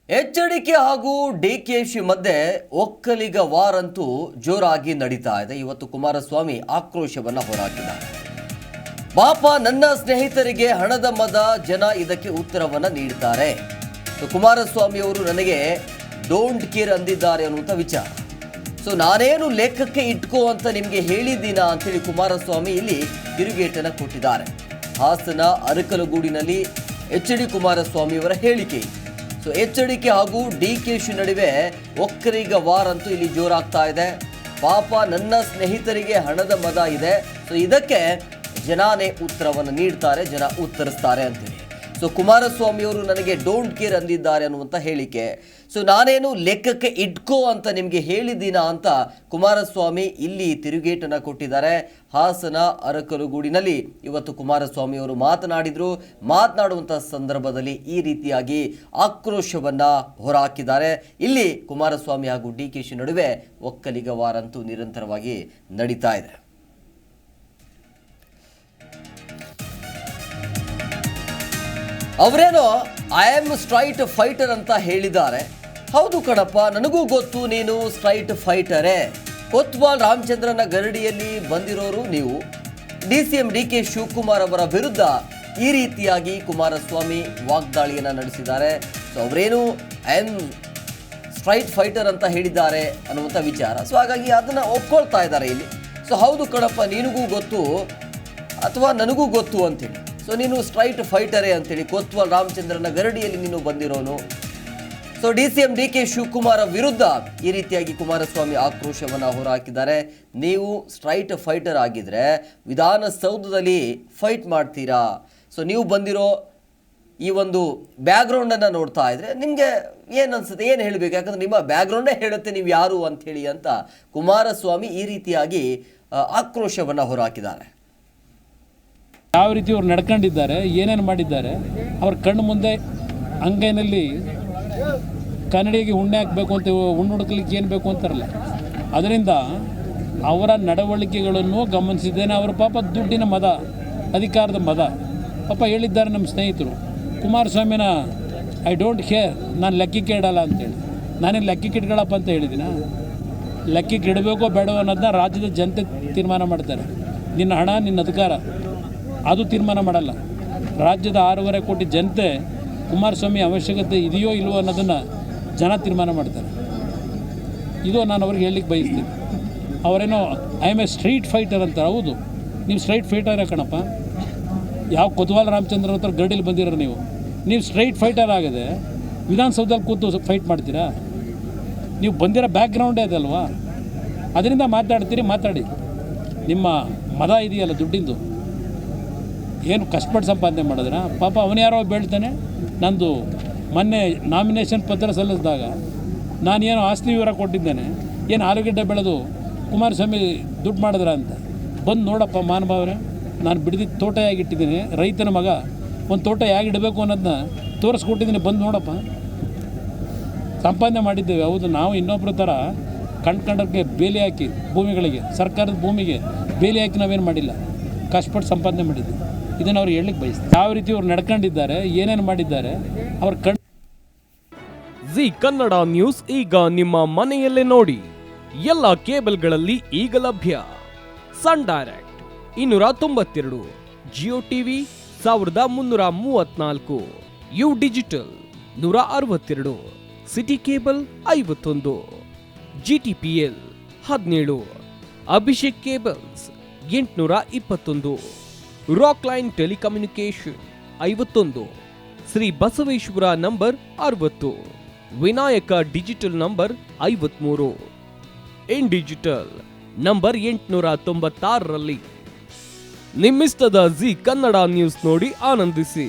HDK ಹಾಗೂ ಡಿಕೆಶಿ ಮಧ್ಯೆ ಒಕ್ಕಲಿಗ ವಾರಂತೂ ಜೋರಾಗಿ ನಡೀತಾ ಇದೆ. ಇವತ್ತು ಕುಮಾರಸ್ವಾಮಿ ಆಕ್ರೋಶವನ್ನ ಹೊರಹಾಕಿದ್ದಾರೆ. ಪಾಪ ನನ್ನ ಸ್ನೇಹಿತರಿಗೆ ಹಣದ ಮದ, ಜನ ಇದಕ್ಕೆ ಉತ್ತರವನ್ನ ನೀಡ್ತಾರೆ. ಕುಮಾರಸ್ವಾಮಿ ಅವರು ನನಗೆ ಡೋಂಟ್ ಕೇರ್ ಅಂದಿದ್ದಾರೆ ಅನ್ನುವಂಥ ವಿಚಾರ. ನಾನೇನು ಲೆಕ್ಕಕ್ಕೆ ಇಟ್ಕೋ ಅಂತ ನಿಮಗೆ ಹೇಳಿದ್ದೀನ ಅಂತೇಳಿ ಕುಮಾರಸ್ವಾಮಿ ಇಲ್ಲಿ ತಿರುಗೇಟನ್ನು ಕೊಟ್ಟಿದ್ದಾರೆ. ಹಾಸನ ಅರಕಲಗೂಡಿನಲ್ಲಿ ಎಚ್.ಡಿ. ಕುಮಾರಸ್ವಾಮಿ ಅವರ ಹೇಳಿಕೆ. ಎಚ್ಡಿಕೆ ಹಾಗೂ ಡಿಕೆಶಿ ನಡುವೆ ಒಕ್ಕಲಿಗ ವಾರ್ ಅಂತೂ ಇಲ್ಲಿ ಜೋರಾಗ್ತಾ ಇದೆ. ಪಾಪ ನನ್ನ ಸ್ನೇಹಿತರಿಗೆ ಹಣದ ಮದ ಇದೆ, ಇದಕ್ಕೆ ಜನಾನೇ ಉತ್ತರವನ್ನು ನೀಡ್ತಾರೆ, ಜನ ಉತ್ತರಿಸ್ತಾರೆ ಅಂತೇಳಿ. ಕುಮಾರಸ್ವಾಮಿ ಅವರು ನನಗೆ ಡೋಂಟ್ ಕೇರ್ ಅಂದಿದ್ದಾರೆ ಅನ್ನುವಂಥ ಹೇಳಿಕೆ. ನಾನೇನು ಲೆಕ್ಕಕ್ಕೆ ಇಟ್ಕೋ ಅಂತ ನಿಮಗೆ ಹೇಳಿದ್ದೀನ ಅಂತ ಕುಮಾರಸ್ವಾಮಿ ಇಲ್ಲಿ ತಿರುಗೇಟನ್ನು ಕೊಟ್ಟಿದ್ದಾರೆ. ಹಾಸನ ಅರಕಲಗೂಡಿನಲ್ಲಿ ಇವತ್ತು ಕುಮಾರಸ್ವಾಮಿ ಅವರು ಮಾತನಾಡುವಂಥ ಸಂದರ್ಭದಲ್ಲಿ ಈ ರೀತಿಯಾಗಿ ಆಕ್ರೋಶವನ್ನ ಹೊರಹಾಕಿದ್ದಾರೆ. ಇಲ್ಲಿ ಕುಮಾರಸ್ವಾಮಿ ಹಾಗೂ ಡಿಕೆಶಿ ನಡುವೆ ಒಕ್ಕಲಿಗ ವಾರಂತೂ ನಿರಂತರವಾಗಿ ನಡೀತಾ ಇದೆ. ಅವರೇನೋ ಐ ಆಮ್ ಸ್ಟ್ರೈಟ್ ಫೈಟರ್ ಅಂತ ಹೇಳಿದ್ದಾರೆ. ಹೌದು ಕಣಪ್ಪ, ನನಗೂ ಗೊತ್ತು ನೀನು ಸ್ಟ್ರೈಟ್ ಫೈಟರೇ. ಕೊತ್ವಾಲ್ ರಾಮಚಂದ್ರನ ಗರಡಿಯಲ್ಲಿ ಬಂದಿರೋರು ನೀವು. DCM DK ಶಿವಕುಮಾರ್ ಅವರ ವಿರುದ್ಧ ಈ ರೀತಿಯಾಗಿ ಕುಮಾರಸ್ವಾಮಿ ವಾಗ್ದಾಳಿಯನ್ನು ನಡೆಸಿದ್ದಾರೆ. ಅವರೇನು ಐ ಆಮ್ ಸ್ಟ್ರೈಟ್ ಫೈಟರ್ ಅಂತ ಹೇಳಿದ್ದಾರೆ ಅನ್ನುವಂಥ ವಿಚಾರ. ಹಾಗಾಗಿ ಅದನ್ನು ಒಪ್ಕೊಳ್ತಾ ಇದ್ದಾರೆ ಇಲ್ಲಿ. ಹೌದು ಕಣಪ್ಪ, ನಿನಗೂ ಗೊತ್ತು ಅಥವಾ ನನಗೂ ಗೊತ್ತು ಅಂತೇಳಿ. ನೀನು ಸ್ಟ್ರೈಟ್ ಫೈಟರೇ ಅಂತೇಳಿ ಕೊತ್ವಾಲ್ ರಾಮಚಂದ್ರನ ಗರಡಿಯಲ್ಲಿ ನೀನು ಬಂದಿರೋನು. DCM DK ಶಿವಕುಮಾರ್ ವಿರುದ್ಧ ಈ ರೀತಿಯಾಗಿ ಕುಮಾರಸ್ವಾಮಿ ಆಕ್ರೋಶವನ್ನು ಹೊರಹಾಕಿದ್ದಾರೆ. ನೀವು ಸ್ಟ್ರೈಟ್ ಫೈಟರ್ ಆಗಿದ್ರೆ ವಿಧಾನಸೌಧದಲ್ಲಿ ಫೈಟ್ ಮಾಡ್ತೀರಾ? ನೀವು ಬಂದಿರೋ ಈ ಒಂದು ಬ್ಯಾಕ್ಗ್ರೌಂಡನ್ನು ನೋಡ್ತಾ ಇದ್ರೆ ನಿಮಗೆ ಏನು ಅನ್ಸುತ್ತೆ, ಏನು ಹೇಳಬೇಕು? ಯಾಕಂದ್ರೆ ನಿಮ್ಮ ಬ್ಯಾಕ್ಗ್ರೌಂಡೇ ಹೇಳುತ್ತೆ ನೀವು ಯಾರು ಅಂಥೇಳಿ ಅಂತ ಕುಮಾರಸ್ವಾಮಿ ಈ ರೀತಿಯಾಗಿ ಆಕ್ರೋಶವನ್ನು ಹೊರಹಾಕಿದ್ದಾರೆ. ಯಾವ ರೀತಿ ಅವ್ರು ನಡ್ಕೊಂಡಿದ್ದಾರೆ, ಏನೇನು ಮಾಡಿದ್ದಾರೆ, ಅವ್ರ ಕಣ್ಣು ಮುಂದೆ ಅಂಗೈನಲ್ಲಿ ಕನ್ನಡಿಗೆ ಉಣ್ಣೆ ಹಾಕಬೇಕು ಅಂತ ಹುಡುಕ್ಲಿಕ್ಕೆ ಏನು ಬೇಕು ಅಂತಾರಲ್ಲ, ಅದರಿಂದ ಅವರ ನಡವಳಿಕೆಗಳನ್ನು ಗಮನಿಸಿದ್ದೇನೆ. ಅವರ ಪಾಪ ದುಡ್ಡಿನ ಮದ, ಅಧಿಕಾರದ ಮದ ಪಾಪ ಹೇಳಿದ್ದಾರೆ ನಮ್ಮ ಸ್ನೇಹಿತರು. ಕುಮಾರಸ್ವಾಮಿನ ಐ ಡೋಂಟ್ ಕೇರ್, ನಾನು ಲೆಕ್ಕಕ್ಕೆ ಇಡಲ್ಲ ಅಂತೇಳಿ. ನಾನೇನು ಲೆಕ್ಕಕ್ಕೆ ಇಟ್ಕೊಳ್ಳಪ್ಪ ಅಂತ ಹೇಳಿದ್ದೀನ? ಲೆಕ್ಕಕ್ಕೆ ಇಡಬೇಕೋ ಬೇಡೋ ಅನ್ನೋದನ್ನ ರಾಜ್ಯದ ಜನತೆ ತೀರ್ಮಾನ ಮಾಡ್ತಾರೆ. ನಿನ್ನ ಹಣ, ನಿನ್ನ ಅಧಿಕಾರ ಅದು ತೀರ್ಮಾನ ಮಾಡಲ್ಲ. ರಾಜ್ಯದ 6.5 ಕೋಟಿ ಜನತೆ ಕುಮಾರಸ್ವಾಮಿ ಅವಶ್ಯಕತೆ ಇದೆಯೋ ಇಲ್ವೋ ಅನ್ನೋದನ್ನು ಜನ ತೀರ್ಮಾನ ಮಾಡ್ತಾರೆ. ಇದು ನಾನು ಅವ್ರಿಗೆ ಹೇಳಲಿಕ್ಕೆ ಬಯಸ್ತೀನಿ. ಅವರೇನೋ I am a street fighter ಅಂತಾರೆ. ಹೌದು, ನೀವು ಸ್ಟ್ರೈಟ್ ಫೈಟರೇ ಕಣಪ್ಪ. ಯಾವ ಕೊತ್ವಾಲ್ ರಾಮಚಂದ್ರ ಹತ್ರ ಗರಡಿಲಿ ಬಂದಿರೋ ನೀವು ಸ್ಟ್ರೈಟ್ ಫೈಟರ್ ಆಗದೆ ವಿಧಾನಸೌಧದಲ್ಲಿ ಕೂತು ಫೈಟ್ ಮಾಡ್ತೀರಾ? ನೀವು ಬಂದಿರೋ ಬ್ಯಾಕ್ಗ್ರೌಂಡೇ ಅದಲ್ವಾ, ಅದರಿಂದ ಮಾತಾಡಿ. ನಿಮ್ಮ ಮದ ಇದೆಯಲ್ಲ ದುಡ್ಡಿಂದು, ಏನು ಕಷ್ಟಪಟ್ಟು ಸಂಪಾದನೆ ಮಾಡಿದ್ರೆ ಪಾಪ ಅವನು ಯಾರೋ ಬೀಳ್ತಾನೆ. ನಂದು ಮೊನ್ನೆ ನಾಮಿನೇಷನ್ ಪತ್ರ ಸಲ್ಲಿಸಿದಾಗ ನಾನೇನು ಆಸ್ತಿ ವಿವರ ಕೊಟ್ಟಿದ್ದೇನೆ, ಏನು ಆಲೂಗಡ್ಡೆ ಬೆಳೆದು ಕುಮಾರಸ್ವಾಮಿ ದುಡ್ಡು ಮಾಡಿದ್ರ ಅಂತ. ಬಂದು ನೋಡಪ್ಪ ಮಾನಭಾವರೇ, ನಾನು ಬಿಡಿದಿದ್ದು ತೋಟ ಹೇಗಿಟ್ಟಿದ್ದೀನಿ, ರೈತನ ಮಗ, ಒಂದು ತೋಟ ಹೇಗಿಡಬೇಕು ಅನ್ನೋದನ್ನ ತೋರಿಸ್ಕೊಟ್ಟಿದ್ದೀನಿ, ಬಂದು ನೋಡಪ್ಪ. ಸಂಪಾದನೆ ಮಾಡಿದ್ದೇವೆ. ಹೌದು, ನಾವು ಇನ್ನೊಬ್ಬರ ಥರ ಕಂಡಕ್ಕೆ ಬೇಲಿ ಹಾಕಿ ಭೂಮಿಗಳಿಗೆ, ಸರ್ಕಾರದ ಭೂಮಿಗೆ ಬೇಲಿ ಹಾಕಿ ನಾವೇನು ಮಾಡಿಲ್ಲ, ಕಷ್ಟಪಟ್ಟು ಸಂಪಾದನೆ ಮಾಡಿದ್ದೀವಿ. ಇದನ್ನು ಅವ್ರು ಹೇಳಲಿಕ್ಕೆ ಬಯಸ್ತಾರೆ. ಯಾವ ರೀತಿ ಅವ್ರು ನಡ್ಕೊಂಡಿದ್ದಾರೆ, ಏನೇನು ಮಾಡಿದ್ದಾರೆ ಅವ್ರ ಜಿ ಕನ್ನಡ ನ್ಯೂಸ್ ಈಗ ನಿಮ್ಮ ಮನೆಯಲ್ಲೇ ನೋಡಿ. ಎಲ್ಲ ಕೇಬಲ್ಗಳಲ್ಲಿ ಈಗ ಲಭ್ಯ. Sun Direct 292, Jio TV 1334, U digital 162, city cable 51, GTPL 17, Abhishek cables 821, rock line telecommunication 51, Shri Basaveshwara number 60, Vinayaka digital number 53, in digital number 896ರಲ್ಲಿ. ನಿಮ್ಮಿಸ್ತದ ಜಿ ಕನ್ನಡ ನ್ಯೂಸ್ ನೋಡಿ ಆನಂದಿಸಿ.